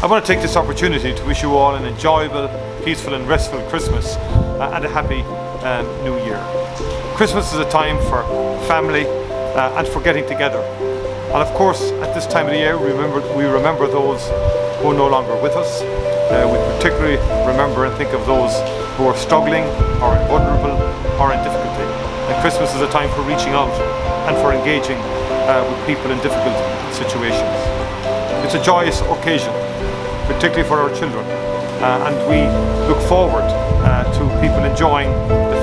I want to take this opportunity to wish you all an enjoyable, peaceful and restful Christmas and a happy New Year. Christmas is a time for family and for getting together. And of course, at this time of the year, we remember those who are no longer with us. We particularly remember and think of those who are struggling or vulnerable or in difficulty. And Christmas is a time for reaching out and for engaging with people in difficult situations. It's a joyous occasion, particularly for our children, and we look forward to people enjoying the